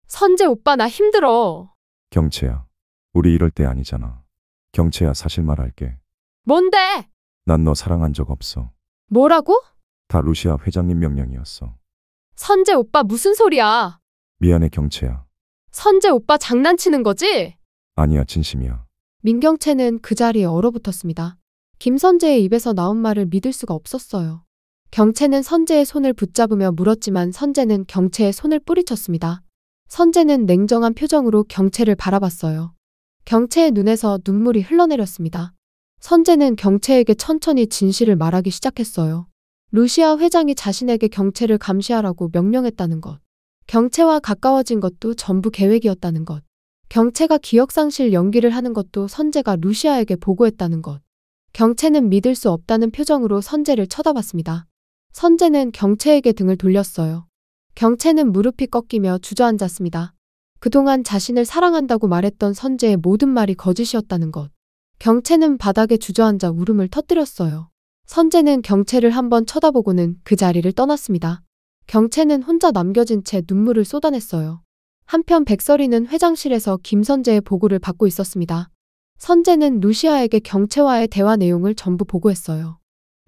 선재 오빠 나 힘들어. 경채야, 우리 이럴 때 아니잖아. 경채야, 사실 말할게. 뭔데? 난 너 사랑한 적 없어. 뭐라고? 다 루시아 회장님 명령이었어. 선재 오빠 무슨 소리야? 미안해, 경채야. 선재 오빠 장난치는 거지? 아니야, 진심이야. 민경채는 그 자리에 얼어붙었습니다. 김선재의 입에서 나온 말을 믿을 수가 없었어요. 경채는 선재의 손을 붙잡으며 물었지만 선재는 경채의 손을 뿌리쳤습니다. 선재는 냉정한 표정으로 경채를 바라봤어요. 경채의 눈에서 눈물이 흘러내렸습니다. 선재는 경채에게 천천히 진실을 말하기 시작했어요. 루시아 회장이 자신에게 경채를 감시하라고 명령했다는 것. 경채와 가까워진 것도 전부 계획이었다는 것. 경채가 기억상실 연기를 하는 것도 선재가 루시아에게 보고했다는 것. 경채는 믿을 수 없다는 표정으로 선재를 쳐다봤습니다. 선재는 경채에게 등을 돌렸어요. 경채는 무릎이 꺾이며 주저앉았습니다. 그동안 자신을 사랑한다고 말했던 선재의 모든 말이 거짓이었다는 것. 경채는 바닥에 주저앉아 울음을 터뜨렸어요. 선재는 경채를 한번 쳐다보고는 그 자리를 떠났습니다. 경채는 혼자 남겨진 채 눈물을 쏟아냈어요. 한편 백설이는 회장실에서 김선재의 보고를 받고 있었습니다. 선재는 루시아에게 경채와의 대화 내용을 전부 보고했어요.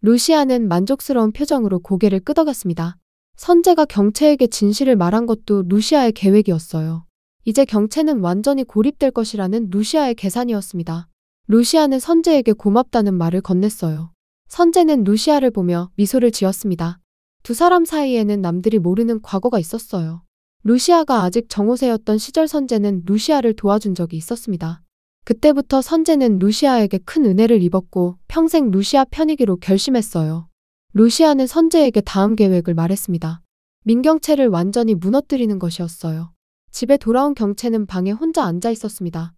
루시아는 만족스러운 표정으로 고개를 끄덕였습니다. 선재가 경채에게 진실을 말한 것도 루시아의 계획이었어요. 이제 경채는 완전히 고립될 것이라는 루시아의 계산이었습니다. 루시아는 선재에게 고맙다는 말을 건넸어요. 선재는 루시아를 보며 미소를 지었습니다. 두 사람 사이에는 남들이 모르는 과거가 있었어요. 루시아가 아직 정호세였던 시절 선재는 루시아를 도와준 적이 있었습니다. 그때부터 선재는 루시아에게 큰 은혜를 입었고 평생 루시아 편이기로 결심했어요. 루시아는 선재에게 다음 계획을 말했습니다. 민경채를 완전히 무너뜨리는 것이었어요. 집에 돌아온 경채는 방에 혼자 앉아 있었습니다.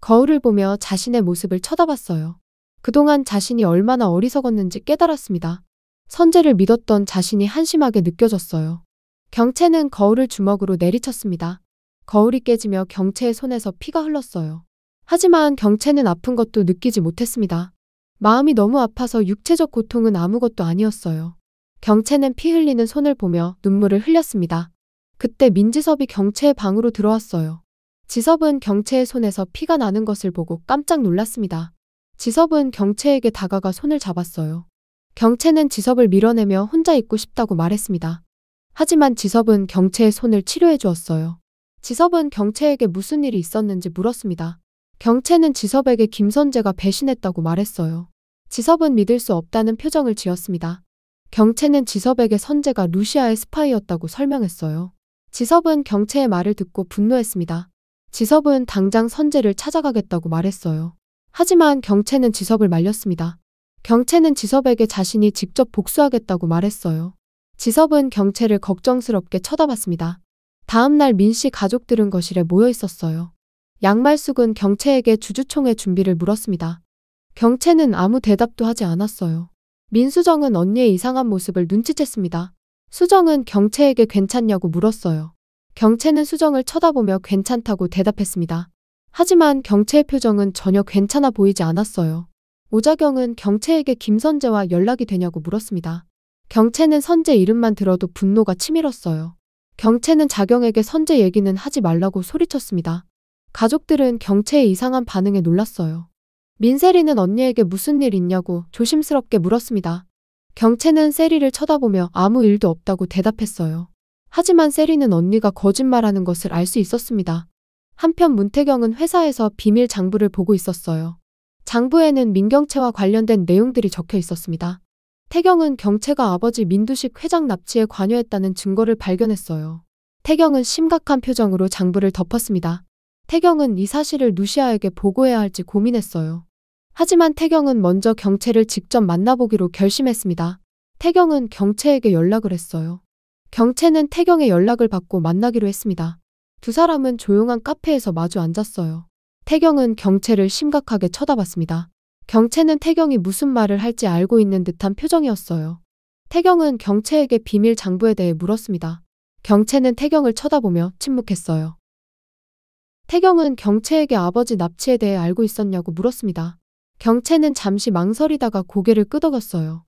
거울을 보며 자신의 모습을 쳐다봤어요. 그동안 자신이 얼마나 어리석었는지 깨달았습니다. 선재를 믿었던 자신이 한심하게 느껴졌어요. 경채는 거울을 주먹으로 내리쳤습니다. 거울이 깨지며 경채의 손에서 피가 흘렀어요. 하지만 경채는 아픈 것도 느끼지 못했습니다. 마음이 너무 아파서 육체적 고통은 아무것도 아니었어요. 경채는 피 흘리는 손을 보며 눈물을 흘렸습니다. 그때 민지섭이 경채의 방으로 들어왔어요. 지섭은 경채의 손에서 피가 나는 것을 보고 깜짝 놀랐습니다. 지섭은 경채에게 다가가 손을 잡았어요. 경채는 지섭을 밀어내며 혼자 있고 싶다고 말했습니다. 하지만 지섭은 경채의 손을 치료해 주었어요. 지섭은 경채에게 무슨 일이 있었는지 물었습니다. 경채는 지섭에게 김선재가 배신했다고 말했어요. 지섭은 믿을 수 없다는 표정을 지었습니다. 경채는 지섭에게 선재가 루시아의 스파이였다고 설명했어요. 지섭은 경채의 말을 듣고 분노했습니다. 지섭은 당장 선재를 찾아가겠다고 말했어요. 하지만 경채는 지섭을 말렸습니다. 경채는 지섭에게 자신이 직접 복수하겠다고 말했어요. 지섭은 경채를 걱정스럽게 쳐다봤습니다. 다음 날 민씨 가족들은 거실에 모여 있었어요. 양말숙은 경채에게 주주총회 준비를 물었습니다. 경채는 아무 대답도 하지 않았어요. 민수정은 언니의 이상한 모습을 눈치챘습니다. 수정은 경채에게 괜찮냐고 물었어요. 경채는 수정을 쳐다보며 괜찮다고 대답했습니다. 하지만 경채의 표정은 전혀 괜찮아 보이지 않았어요. 오자경은 경채에게 김선재와 연락이 되냐고 물었습니다. 경채는 선재 이름만 들어도 분노가 치밀었어요. 경채는 자경에게 선재 얘기는 하지 말라고 소리쳤습니다. 가족들은 경채의 이상한 반응에 놀랐어요. 민세리는 언니에게 무슨 일 있냐고 조심스럽게 물었습니다. 경채는 세리를 쳐다보며 아무 일도 없다고 대답했어요. 하지만 세리는 언니가 거짓말하는 것을 알 수 있었습니다. 한편 문태경은 회사에서 비밀 장부를 보고 있었어요. 장부에는 민경채와 관련된 내용들이 적혀 있었습니다. 태경은 경채가 아버지 민두식 회장 납치에 관여했다는 증거를 발견했어요. 태경은 심각한 표정으로 장부를 덮었습니다. 태경은 이 사실을 루시아에게 보고해야 할지 고민했어요. 하지만 태경은 먼저 경채를 직접 만나보기로 결심했습니다. 태경은 경채에게 연락을 했어요. 경채는 태경의 연락을 받고 만나기로 했습니다. 두 사람은 조용한 카페에서 마주 앉았어요. 태경은 경채를 심각하게 쳐다봤습니다. 경채는 태경이 무슨 말을 할지 알고 있는 듯한 표정이었어요. 태경은 경채에게 비밀 장부에 대해 물었습니다. 경채는 태경을 쳐다보며 침묵했어요. 태경은 경채에게 아버지 납치에 대해 알고 있었냐고 물었습니다. 경채는 잠시 망설이다가 고개를 끄덕였어요.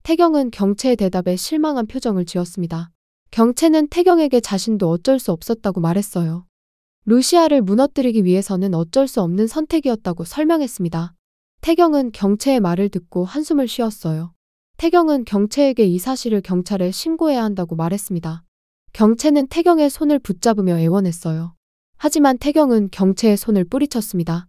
태경은 경채의 대답에 실망한 표정을 지었습니다. 경채는 태경에게 자신도 어쩔 수 없었다고 말했어요. 루시아를 무너뜨리기 위해서는 어쩔 수 없는 선택이었다고 설명했습니다. 태경은 경채의 말을 듣고 한숨을 쉬었어요. 태경은 경채에게 이 사실을 경찰에 신고해야 한다고 말했습니다. 경채는 태경의 손을 붙잡으며 애원했어요. 하지만 태경은 경채의 손을 뿌리쳤습니다.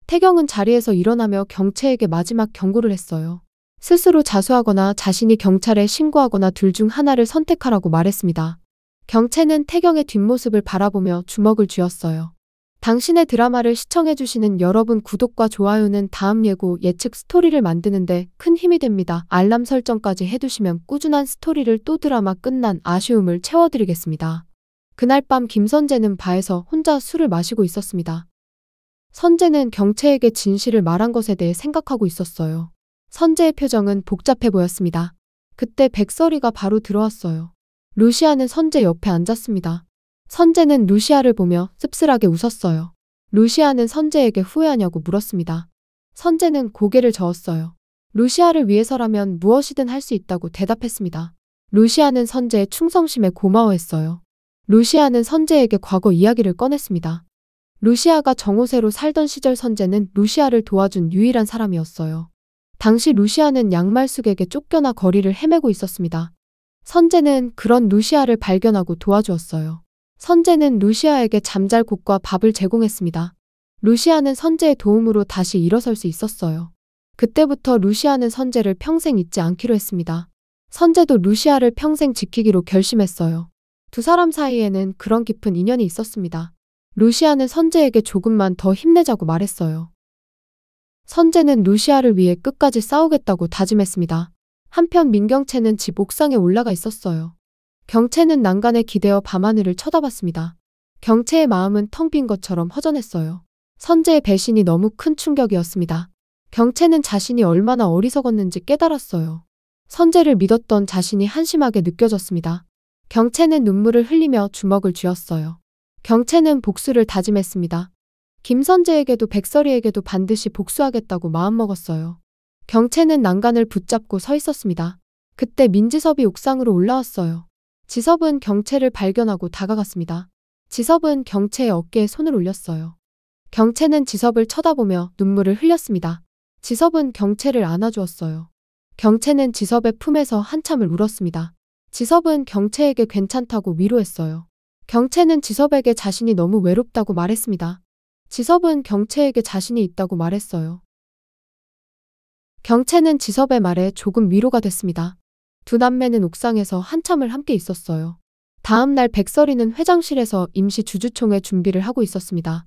태경은 자리에서 일어나며 경채에게 마지막 경고를 했어요. 스스로 자수하거나 자신이 경찰에 신고하거나 둘 중 하나를 선택하라고 말했습니다. 경채는 태경의 뒷모습을 바라보며 주먹을 쥐었어요. 당신의 드라마를 시청해주시는 여러분 구독과 좋아요는 다음 예고 예측 스토리를 만드는데 큰 힘이 됩니다. 알람 설정까지 해두시면 꾸준한 스토리를 또 드라마 끝난 아쉬움을 채워드리겠습니다. 그날 밤 김선재는 바에서 혼자 술을 마시고 있었습니다. 선재는 경채에게 진실을 말한 것에 대해 생각하고 있었어요. 선재의 표정은 복잡해 보였습니다. 그때 백설이가 바로 들어왔어요. 루시아는 선재 옆에 앉았습니다. 선재는 루시아를 보며 씁쓸하게 웃었어요. 루시아는 선재에게 후회하냐고 물었습니다. 선재는 고개를 저었어요. 루시아를 위해서라면 무엇이든 할 수 있다고 대답했습니다. 루시아는 선재의 충성심에 고마워했어요. 루시아는 선재에게 과거 이야기를 꺼냈습니다. 루시아가 정오세로 살던 시절 선재는 루시아를 도와준 유일한 사람이었어요. 당시 루시아는 양말숙에게 쫓겨나 거리를 헤매고 있었습니다. 선재는 그런 루시아를 발견하고 도와주었어요. 선재는 루시아에게 잠잘 곳과 밥을 제공했습니다. 루시아는 선재의 도움으로 다시 일어설 수 있었어요. 그때부터 루시아는 선재를 평생 잊지 않기로 했습니다. 선재도 루시아를 평생 지키기로 결심했어요. 두 사람 사이에는 그런 깊은 인연이 있었습니다. 루시아는 선재에게 조금만 더 힘내자고 말했어요. 선재는 루시아를 위해 끝까지 싸우겠다고 다짐했습니다. 한편 민경채는 집 옥상에 올라가 있었어요. 경채는 난간에 기대어 밤하늘을 쳐다봤습니다. 경채의 마음은 텅 빈 것처럼 허전했어요. 선재의 배신이 너무 큰 충격이었습니다. 경채는 자신이 얼마나 어리석었는지 깨달았어요. 선재를 믿었던 자신이 한심하게 느껴졌습니다. 경채는 눈물을 흘리며 주먹을 쥐었어요. 경채는 복수를 다짐했습니다. 김선재에게도 백설이에게도 반드시 복수하겠다고 마음먹었어요. 경채는 난간을 붙잡고 서 있었습니다. 그때 민지섭이 옥상으로 올라왔어요. 지섭은 경채를 발견하고 다가갔습니다. 지섭은 경채의 어깨에 손을 올렸어요. 경채는 지섭을 쳐다보며 눈물을 흘렸습니다. 지섭은 경채를 안아주었어요. 경채는 지섭의 품에서 한참을 울었습니다. 지섭은 경채에게 괜찮다고 위로했어요. 경채는 지섭에게 자신이 너무 외롭다고 말했습니다. 지섭은 경채에게 자신이 있다고 말했어요. 경채는 지섭의 말에 조금 위로가 됐습니다. 두 남매는 옥상에서 한참을 함께 있었어요. 다음 날 백설이는 회장실에서 임시 주주총회 준비를 하고 있었습니다.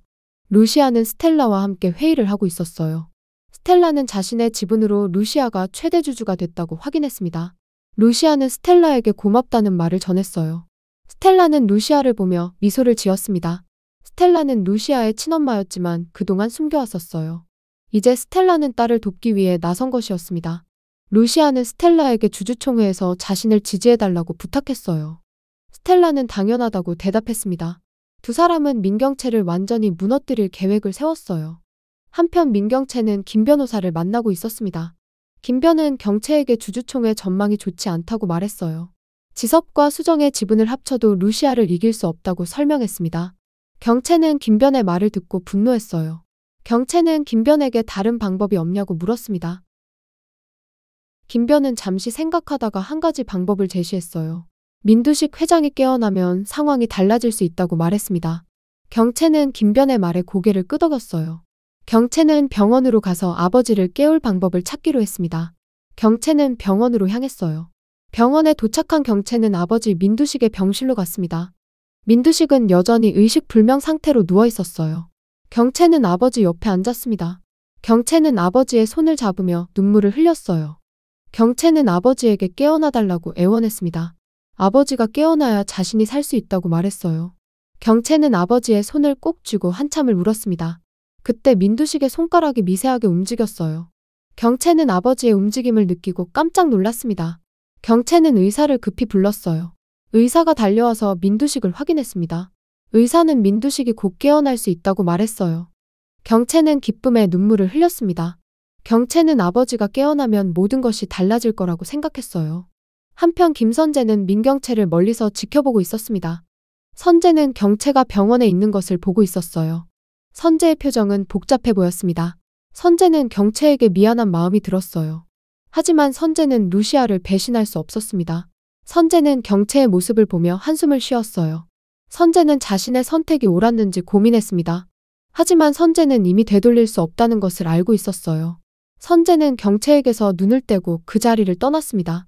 루시아는 스텔라와 함께 회의를 하고 있었어요. 스텔라는 자신의 지분으로 루시아가 최대 주주가 됐다고 확인했습니다. 루시아는 스텔라에게 고맙다는 말을 전했어요. 스텔라는 루시아를 보며 미소를 지었습니다. 스텔라는 루시아의 친엄마였지만 그동안 숨겨왔었어요. 이제 스텔라는 딸을 돕기 위해 나선 것이었습니다. 루시아는 스텔라에게 주주총회에서 자신을 지지해달라고 부탁했어요. 스텔라는 당연하다고 대답했습니다. 두 사람은 민경채를 완전히 무너뜨릴 계획을 세웠어요. 한편 민경채는 김 변호사를 만나고 있었습니다. 김 변은 경채에게 주주총회 전망이 좋지 않다고 말했어요. 지섭과 수정의 지분을 합쳐도 루시아를 이길 수 없다고 설명했습니다. 경채는 김 변의 말을 듣고 분노했어요. 경채는 김 변에게 다른 방법이 없냐고 물었습니다. 김 변은 잠시 생각하다가 한 가지 방법을 제시했어요. 민두식 회장이 깨어나면 상황이 달라질 수 있다고 말했습니다. 경채는 김 변의 말에 고개를 끄덕였어요. 경채는 병원으로 가서 아버지를 깨울 방법을 찾기로 했습니다. 경채는 병원으로 향했어요. 병원에 도착한 경채는 아버지 민두식의 병실로 갔습니다. 민두식은 여전히 의식불명 상태로 누워 있었어요. 경채는 아버지 옆에 앉았습니다. 경채는 아버지의 손을 잡으며 눈물을 흘렸어요. 경채는 아버지에게 깨어나달라고 애원했습니다. 아버지가 깨어나야 자신이 살 수 있다고 말했어요. 경채는 아버지의 손을 꼭 쥐고 한참을 울었습니다. 그때 민두식의 손가락이 미세하게 움직였어요. 경채는 아버지의 움직임을 느끼고 깜짝 놀랐습니다. 경채는 의사를 급히 불렀어요. 의사가 달려와서 민두식을 확인했습니다. 의사는 민두식이 곧 깨어날 수 있다고 말했어요. 경채는 기쁨에 눈물을 흘렸습니다. 경채는 아버지가 깨어나면 모든 것이 달라질 거라고 생각했어요. 한편 김선재는 민경채를 멀리서 지켜보고 있었습니다. 선재는 경채가 병원에 있는 것을 보고 있었어요. 선재의 표정은 복잡해 보였습니다. 선재는 경채에게 미안한 마음이 들었어요. 하지만 선재는 루시아를 배신할 수 없었습니다. 선재는 경채의 모습을 보며 한숨을 쉬었어요. 선재는 자신의 선택이 옳았는지 고민했습니다. 하지만 선재는 이미 되돌릴 수 없다는 것을 알고 있었어요. 선재는 경채에게서 눈을 떼고 그 자리를 떠났습니다.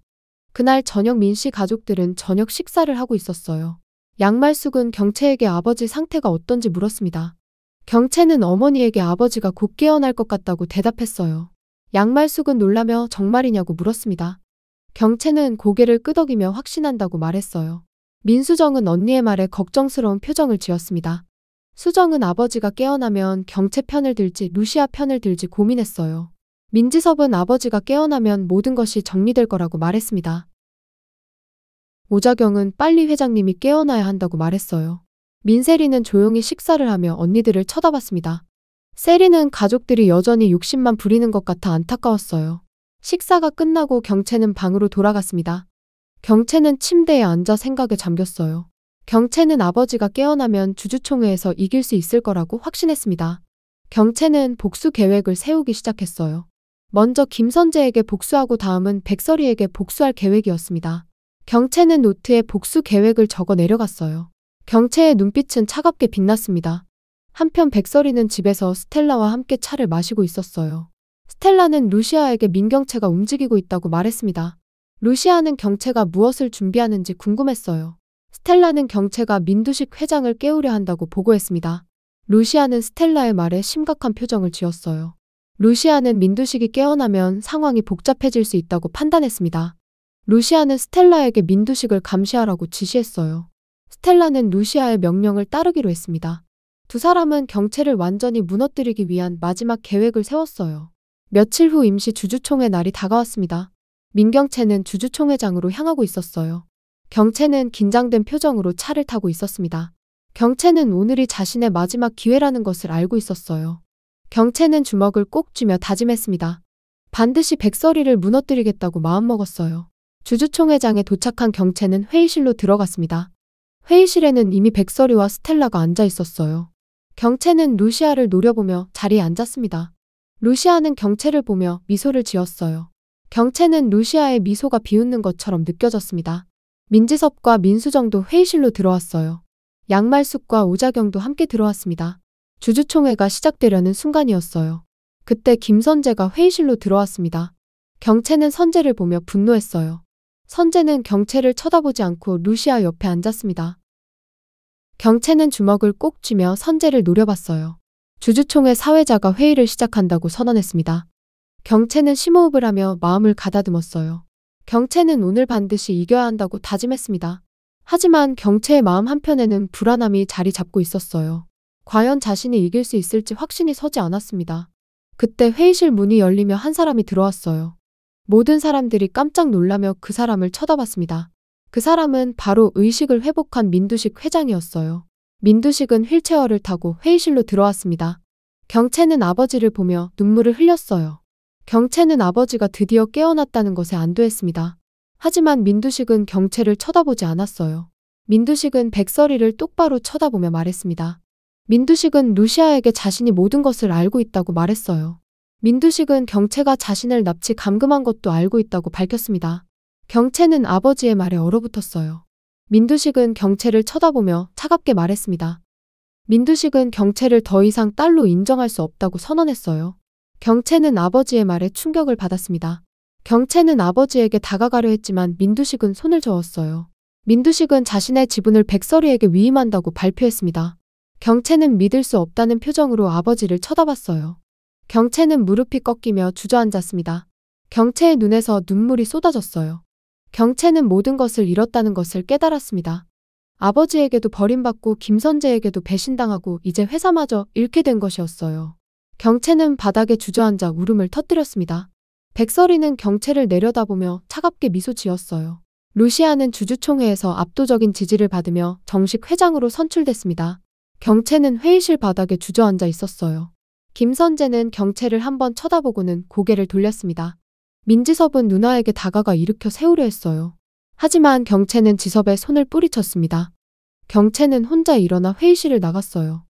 그날 저녁 민씨 가족들은 저녁 식사를 하고 있었어요. 양말숙은 경채에게 아버지 상태가 어떤지 물었습니다. 경채는 어머니에게 아버지가 곧 깨어날 것 같다고 대답했어요. 양말숙은 놀라며 정말이냐고 물었습니다. 경채는 고개를 끄덕이며 확신한다고 말했어요. 민수정은 언니의 말에 걱정스러운 표정을 지었습니다. 수정은 아버지가 깨어나면 경채 편을 들지 루시아 편을 들지 고민했어요. 민지섭은 아버지가 깨어나면 모든 것이 정리될 거라고 말했습니다. 오자경은 빨리 회장님이 깨어나야 한다고 말했어요. 민세리는 조용히 식사를 하며 언니들을 쳐다봤습니다. 세리는 가족들이 여전히 욕심만 부리는 것 같아 안타까웠어요. 식사가 끝나고 경채는 방으로 돌아갔습니다. 경채는 침대에 앉아 생각에 잠겼어요. 경채는 아버지가 깨어나면 주주총회에서 이길 수 있을 거라고 확신했습니다. 경채는 복수 계획을 세우기 시작했어요. 먼저 김선재에게 복수하고 다음은 백설이에게 복수할 계획이었습니다. 경채는 노트에 복수 계획을 적어 내려갔어요. 경채의 눈빛은 차갑게 빛났습니다. 한편 백설이는 집에서 스텔라와 함께 차를 마시고 있었어요. 스텔라는 루시아에게 민경채가 움직이고 있다고 말했습니다. 루시아는 경채가 무엇을 준비하는지 궁금했어요. 스텔라는 경채가 민두식 회장을 깨우려 한다고 보고했습니다. 루시아는 스텔라의 말에 심각한 표정을 지었어요. 루시아는 민두식이 깨어나면 상황이 복잡해질 수 있다고 판단했습니다. 루시아는 스텔라에게 민두식을 감시하라고 지시했어요. 스텔라는 루시아의 명령을 따르기로 했습니다. 두 사람은 경채를 완전히 무너뜨리기 위한 마지막 계획을 세웠어요. 며칠 후 임시 주주총회 날이 다가왔습니다. 민경채는 주주총회장으로 향하고 있었어요. 경채는 긴장된 표정으로 차를 타고 있었습니다. 경채는 오늘이 자신의 마지막 기회라는 것을 알고 있었어요. 경채는 주먹을 꼭 쥐며 다짐했습니다. 반드시 백설이를 무너뜨리겠다고 마음먹었어요. 주주총회장에 도착한 경채는 회의실로 들어갔습니다. 회의실에는 이미 백설이와 스텔라가 앉아 있었어요. 경채는 루시아를 노려보며 자리에 앉았습니다. 루시아는 경채를 보며 미소를 지었어요. 경채는 루시아의 미소가 비웃는 것처럼 느껴졌습니다. 민지섭과 민수정도 회의실로 들어왔어요. 양말숙과 오자경도 함께 들어왔습니다. 주주총회가 시작되려는 순간이었어요. 그때 김선재가 회의실로 들어왔습니다. 경채는 선재를 보며 분노했어요. 선재는 경채를 쳐다보지 않고 루시아 옆에 앉았습니다. 경채는 주먹을 꼭 쥐며 선재를 노려봤어요. 주주총회 사회자가 회의를 시작한다고 선언했습니다. 경채는 심호흡을 하며 마음을 가다듬었어요. 경채는 오늘 반드시 이겨야 한다고 다짐했습니다. 하지만 경채의 마음 한편에는 불안함이 자리 잡고 있었어요. 과연 자신이 이길 수 있을지 확신이 서지 않았습니다. 그때 회의실 문이 열리며 한 사람이 들어왔어요. 모든 사람들이 깜짝 놀라며 그 사람을 쳐다봤습니다. 그 사람은 바로 의식을 회복한 민두식 회장이었어요. 민두식은 휠체어를 타고 회의실로 들어왔습니다. 경채는 아버지를 보며 눈물을 흘렸어요. 경채는 아버지가 드디어 깨어났다는 것에 안도했습니다. 하지만 민두식은 경채를 쳐다보지 않았어요. 민두식은 백설이를 똑바로 쳐다보며 말했습니다. 민두식은 루시아에게 자신이 모든 것을 알고 있다고 말했어요. 민두식은 경채가 자신을 납치 감금한 것도 알고 있다고 밝혔습니다. 경채는 아버지의 말에 얼어붙었어요. 민두식은 경채를 쳐다보며 차갑게 말했습니다. 민두식은 경채를 더 이상 딸로 인정할 수 없다고 선언했어요. 경채는 아버지의 말에 충격을 받았습니다. 경채는 아버지에게 다가가려 했지만 민두식은 손을 저었어요. 민두식은 자신의 지분을 백설이에게 위임한다고 발표했습니다. 경채는 믿을 수 없다는 표정으로 아버지를 쳐다봤어요. 경채는 무릎이 꺾이며 주저앉았습니다. 경채의 눈에서 눈물이 쏟아졌어요. 경채는 모든 것을 잃었다는 것을 깨달았습니다. 아버지에게도 버림받고 김선재에게도 배신당하고 이제 회사마저 잃게 된 것이었어요. 경채는 바닥에 주저앉아 울음을 터뜨렸습니다. 백설이는 경채를 내려다보며 차갑게 미소 지었어요. 루시아는 주주총회에서 압도적인 지지를 받으며 정식 회장으로 선출됐습니다. 경채는 회의실 바닥에 주저앉아 있었어요. 김선재는 경채를 한번 쳐다보고는 고개를 돌렸습니다. 민지섭은 누나에게 다가가 일으켜 세우려 했어요. 하지만 경채는 지섭의 손을 뿌리쳤습니다. 경채는 혼자 일어나 회의실을 나갔어요.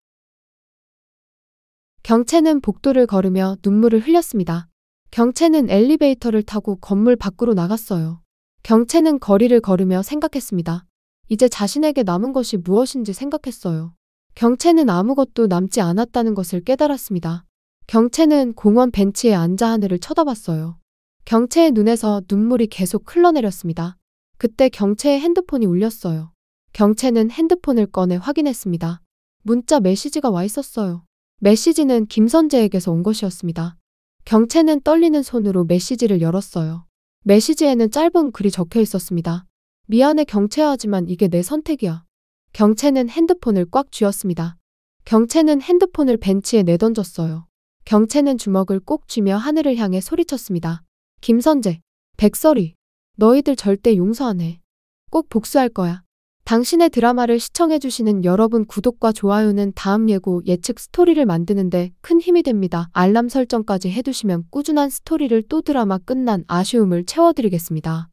경채는 복도를 걸으며 눈물을 흘렸습니다. 경채는 엘리베이터를 타고 건물 밖으로 나갔어요. 경채는 거리를 걸으며 생각했습니다. 이제 자신에게 남은 것이 무엇인지 생각했어요. 경채는 아무것도 남지 않았다는 것을 깨달았습니다. 경채는 공원 벤치에 앉아 하늘을 쳐다봤어요. 경채의 눈에서 눈물이 계속 흘러내렸습니다. 그때 경채의 핸드폰이 울렸어요. 경채는 핸드폰을 꺼내 확인했습니다. 문자 메시지가 와 있었어요. 메시지는 김선재에게서 온 것이었습니다. 경채는 떨리는 손으로 메시지를 열었어요. 메시지에는 짧은 글이 적혀 있었습니다. 미안해 경채야, 하지만 이게 내 선택이야. 경채는 핸드폰을 꽉 쥐었습니다. 경채는 핸드폰을 벤치에 내던졌어요. 경채는 주먹을 꼭 쥐며 하늘을 향해 소리쳤습니다. 김선재, 백설이, 너희들 절대 용서 안 해. 꼭 복수할 거야. 당신의 드라마를 시청해주시는 여러분, 구독과 좋아요는 다음 예고 예측 스토리를 만드는데 큰 힘이 됩니다. 알람 설정까지 해두시면 꾸준한 스토리를 또 드라마 끝난 아쉬움을 채워드리겠습니다.